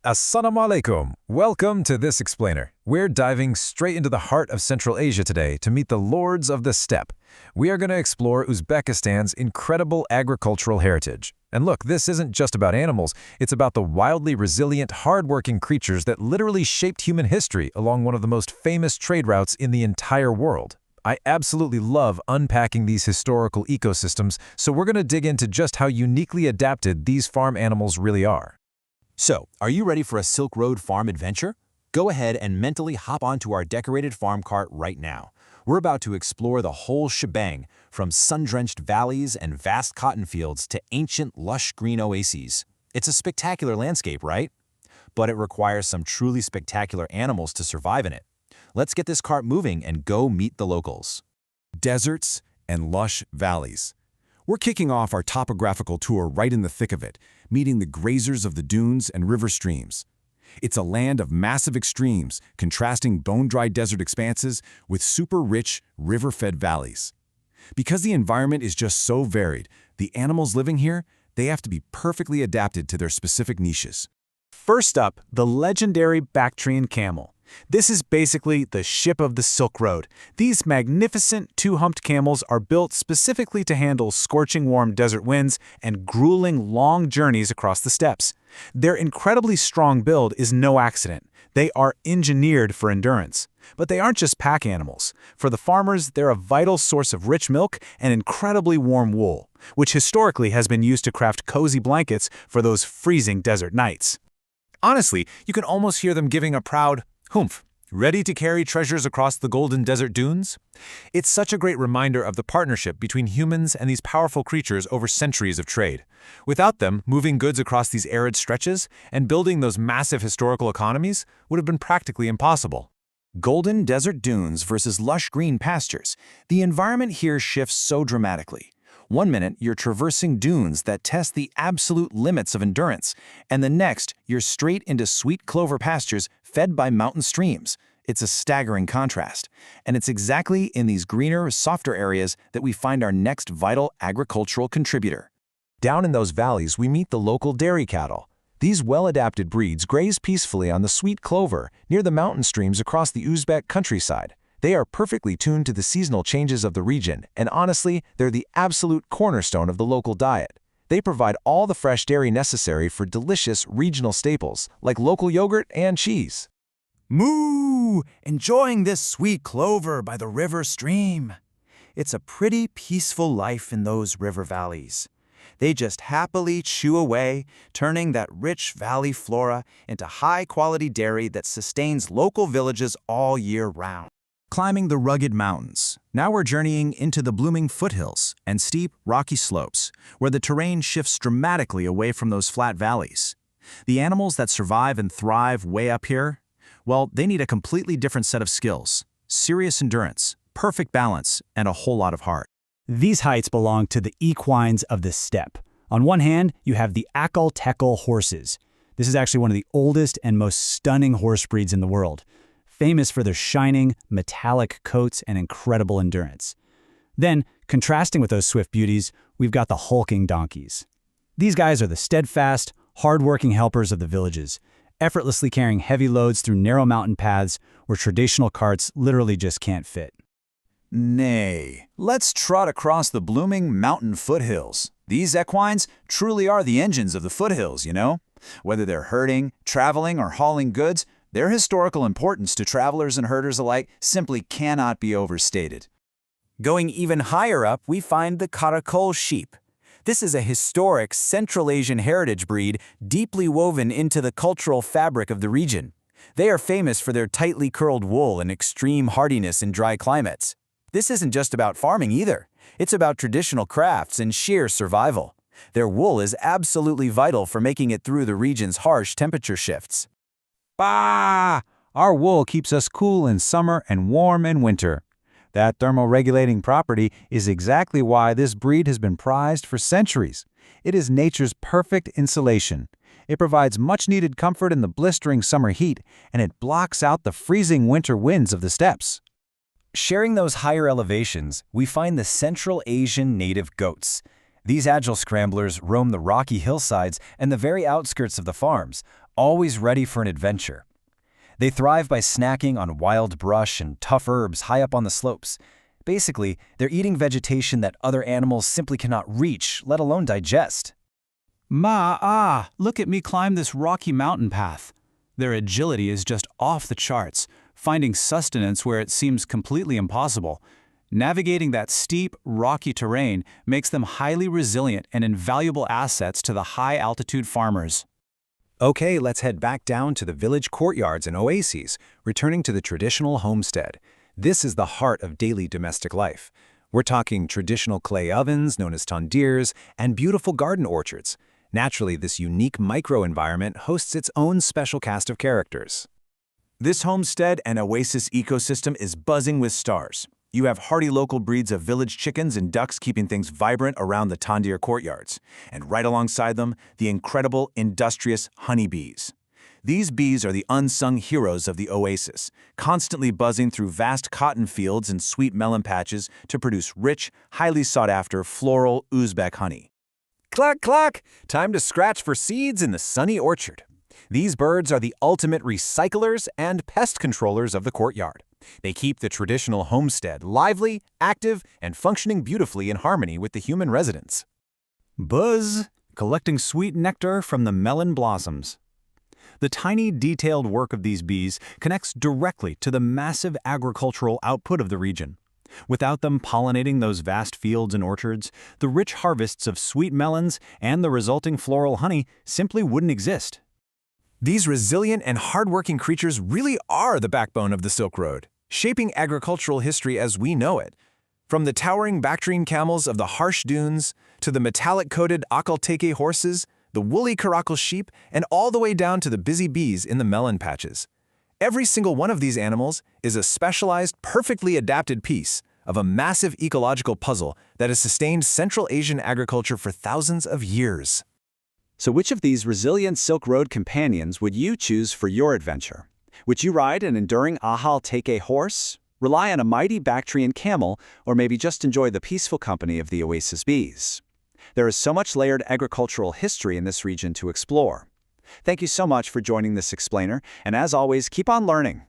Assalamu alaikum. Welcome to this explainer. We're diving straight into the heart of Central Asia today to meet the lords of the steppe. We are going to explore Uzbekistan's incredible agricultural heritage. And look, this isn't just about animals, it's about the wildly resilient, hard-working creatures that literally shaped human history along one of the most famous trade routes in the entire world. I absolutely love unpacking these historical ecosystems, so we're going to dig into just how uniquely adapted these farm animals really are. So, are you ready for a Silk Road farm adventure? Go ahead and mentally hop onto our decorated farm cart right now. We're about to explore the whole shebang, from sun-drenched valleys and vast cotton fields to ancient, lush green oases. It's a spectacular landscape, right? But it requires some truly spectacular animals to survive in it. Let's get this cart moving and go meet the locals. Deserts and lush valleys. We're kicking off our topographical tour right in the thick of it, meeting the grazers of the dunes and river streams. It's a land of massive extremes, contrasting bone-dry desert expanses with super-rich, river-fed valleys. Because the environment is just so varied, the animals living here, they have to be perfectly adapted to their specific niches. First up, the legendary Bactrian camel. This is basically the ship of the Silk Road. These magnificent two-humped camels are built specifically to handle scorching warm desert winds and grueling long journeys across the steppes. Their incredibly strong build is no accident. They are engineered for endurance. But they aren't just pack animals. For the farmers, they're a vital source of rich milk and incredibly warm wool, which historically has been used to craft cozy blankets for those freezing desert nights. Honestly, you can almost hear them giving a proud "Humph, ready to carry treasures across the golden desert dunes?" It's such a great reminder of the partnership between humans and these powerful creatures over centuries of trade. Without them, moving goods across these arid stretches and building those massive historical economies would have been practically impossible. Golden desert dunes versus lush green pastures. The environment here shifts so dramatically. One minute, you're traversing dunes that test the absolute limits of endurance, and the next, you're straight into sweet clover pastures fed by mountain streams. It's a staggering contrast, and it's exactly in these greener, softer areas that we find our next vital agricultural contributor. Down in those valleys, we meet the local dairy cattle. These well-adapted breeds graze peacefully on the sweet clover near the mountain streams across the Uzbek countryside. They are perfectly tuned to the seasonal changes of the region, and honestly, they're the absolute cornerstone of the local diet. They provide all the fresh dairy necessary for delicious regional staples, like local yogurt and cheese. Moo! Enjoying this sweet clover by the river stream. It's a pretty peaceful life in those river valleys. They just happily chew away, turning that rich valley flora into high-quality dairy that sustains local villages all year round. Climbing the rugged mountains. Now we're journeying into the blooming foothills and steep, rocky slopes, where the terrain shifts dramatically away from those flat valleys. The animals that survive and thrive way up here, well, they need a completely different set of skills. Serious endurance, perfect balance, and a whole lot of heart. These heights belong to the equines of the steppe. On one hand, you have the Akal-Tekal horses. This is actually one of the oldest and most stunning horse breeds in the world, famous for their shining, metallic coats and incredible endurance. Then, contrasting with those swift beauties, we've got the hulking donkeys. These guys are the steadfast, hard-working helpers of the villages, effortlessly carrying heavy loads through narrow mountain paths where traditional carts literally just can't fit. Nay, let's trot across the blooming mountain foothills. These equines truly are the engines of the foothills, you know? Whether they're herding, traveling, or hauling goods, their historical importance to travelers and herders alike simply cannot be overstated. Going even higher up, we find the Karakol sheep. This is a historic Central Asian heritage breed deeply woven into the cultural fabric of the region. They are famous for their tightly curled wool and extreme hardiness in dry climates. This isn't just about farming either. It's about traditional crafts and sheer survival. Their wool is absolutely vital for making it through the region's harsh temperature shifts. Bah! Our wool keeps us cool in summer and warm in winter. That thermoregulating property is exactly why this breed has been prized for centuries. It is nature's perfect insulation. It provides much-needed comfort in the blistering summer heat, and it blocks out the freezing winter winds of the steppes. Sharing those higher elevations, we find the Central Asian native goats. These agile scramblers roam the rocky hillsides and the very outskirts of the farms, always ready for an adventure. They thrive by snacking on wild brush and tough herbs high up on the slopes. Basically, they're eating vegetation that other animals simply cannot reach, let alone digest. Look at me climb this rocky mountain path. Their agility is just off the charts, finding sustenance where it seems completely impossible. Navigating that steep, rocky terrain makes them highly resilient and invaluable assets to the high-altitude farmers. Okay, let's head back down to the village courtyards and oases, returning to the traditional homestead. This is the heart of daily domestic life. We're talking traditional clay ovens, known as tondirs, and beautiful garden orchards. Naturally, this unique microenvironment hosts its own special cast of characters. This homestead and oasis ecosystem is buzzing with stars. You have hardy local breeds of village chickens and ducks keeping things vibrant around the tondir courtyards. And right alongside them, the incredible, industrious honeybees. These bees are the unsung heroes of the oasis, constantly buzzing through vast cotton fields and sweet melon patches to produce rich, highly sought-after floral Uzbek honey. Cluck, cluck! Time to scratch for seeds in the sunny orchard. These birds are the ultimate recyclers and pest controllers of the courtyard. They keep the traditional homestead lively, active, and functioning beautifully in harmony with the human residents. Buzz, collecting sweet nectar from the melon blossoms. The tiny, detailed work of these bees connects directly to the massive agricultural output of the region. Without them pollinating those vast fields and orchards, the rich harvests of sweet melons and the resulting floral honey simply wouldn't exist. These resilient and hardworking creatures really are the backbone of the Silk Road, shaping agricultural history as we know it. From the towering Bactrian camels of the harsh dunes, to the metallic-coated Akalteke horses, the woolly Karakul sheep, and all the way down to the busy bees in the melon patches. Every single one of these animals is a specialized, perfectly adapted piece of a massive ecological puzzle that has sustained Central Asian agriculture for thousands of years. So which of these resilient Silk Road companions would you choose for your adventure? Would you ride an enduring Akalteke horse, rely on a mighty Bactrian camel, or maybe just enjoy the peaceful company of the oasis bees? There is so much layered agricultural history in this region to explore. Thank you so much for joining this explainer, and as always, keep on learning.